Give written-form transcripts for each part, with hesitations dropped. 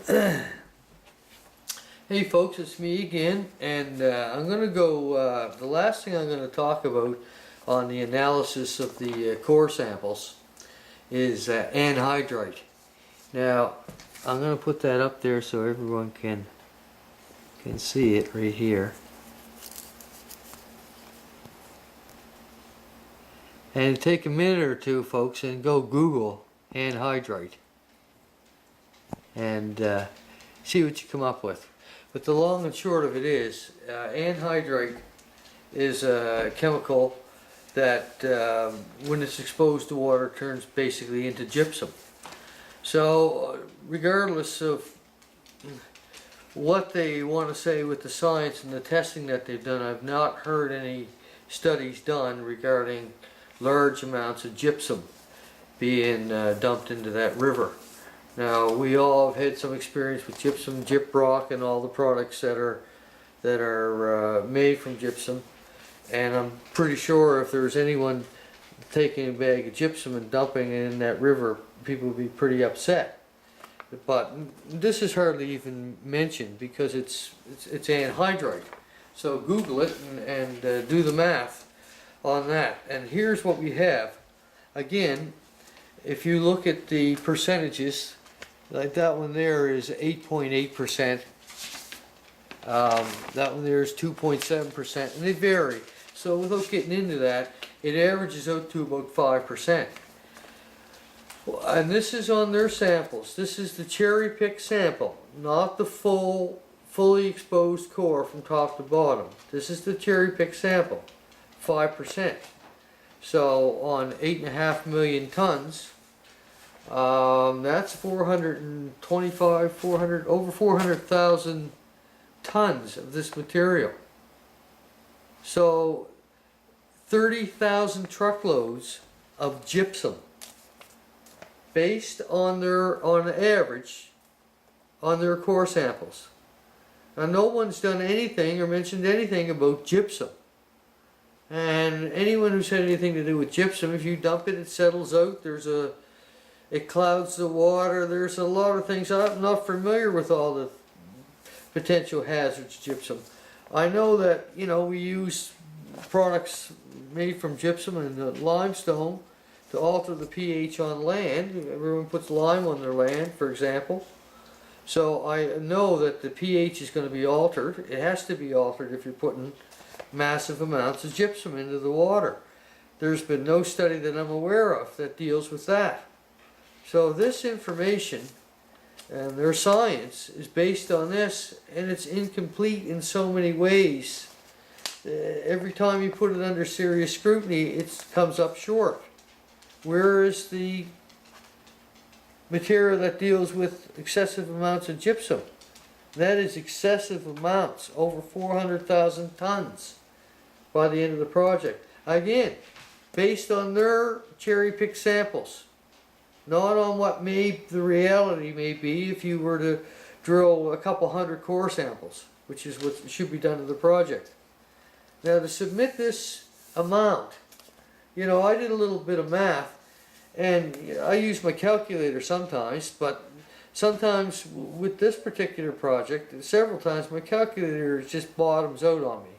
Hey folks, it's me again, and I'm going to go, the last thing I'm going to talk about on the analysis of the core samples is anhydrite. Now, I'm going to put that up there so everyone can see it right here. And take a minute or two, folks, and go Google anhydrite and see what you come up with. But the long and short of it is, anhydrite is a chemical that, when it's exposed to water, turns basically into gypsum. So, regardless of what they want to say with the science and the testing that they've done, I've not heard any studies done regarding large amounts of gypsum being dumped into that river. Now, we all have had some experience with gypsum, gyprock, and all the products that are made from gypsum. And I'm pretty sure if there was anyone taking a bag of gypsum and dumping it in that river, people would be pretty upset. But this is hardly even mentioned because it's anhydrite. So Google it and do the math on that. And here's what we have. Again, if you look at the percentages, like that one there is 8.8%. That one there is 2.7%, and they vary. So without getting into that, it averages out to about 5%. And this is on their samples. This is the cherry pick sample, not the fully exposed core from top to bottom. This is the cherry pick sample, 5%. So on 8.5 million tons, that's over 400,000 tons of this material. So 30,000 truckloads of gypsum, based on average on their core samples. Now, no one's done anything or mentioned anything about gypsum. And anyone who's had anything to do with gypsum, if you dump it, it settles out. It clouds the water. There's a lot of things. I'm not familiar with all the potential hazards of gypsum. I know that, we use products made from gypsum and limestone to alter the pH on land. Everyone puts lime on their land, for example. So I know that the pH is going to be altered. It has to be altered if you're putting massive amounts of gypsum into the water. There's been no study that I'm aware of that deals with that. So this information and their science is based on this, and it's incomplete in so many ways. Every time you put it under serious scrutiny, it comes up short. Where is the material that deals with excessive amounts of gypsum? That is excessive amounts, over 400,000 tons by the end of the project. Again, based on their cherry-picked samples, not on what the reality may be if you were to drill a couple hundred core samples, which is what should be done to the project. Now, to submit this amount, I did a little bit of math, and I use my calculator sometimes, but sometimes with this particular project, several times my calculator just bottoms out on me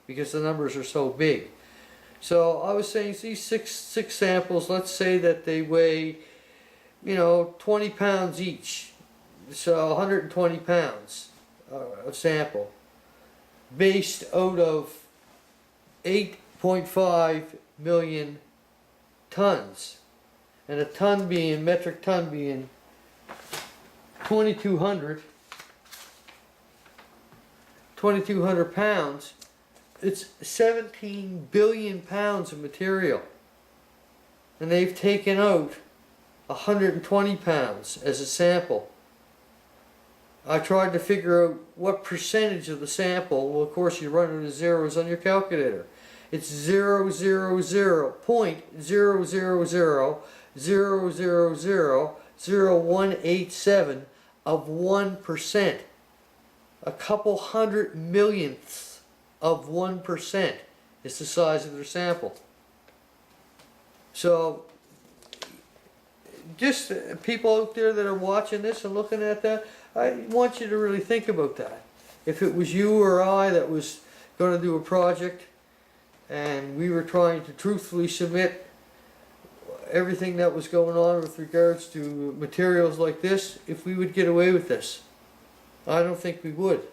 because the numbers are so big. So I was saying these six samples, let's say that they weigh 20 pounds each, so 120 pounds of sample, based out of 8.5 million tons, and a metric ton being 2,200 pounds. It's 17 billion pounds of material, and they've taken out 120 pounds as a sample. I tried to figure out what percentage of the sample. Well, of course, you run into zeros on your calculator. It's 0.00000000187 of 1%. A couple hundred millionths of 1% is the size of their sample. So just people out there that are watching this and looking at that, I want you to really think about that. If it was you or I that was going to do a project and we were trying to truthfully submit everything that was going on with regards to materials like this, if we would get away with this. I don't think we would.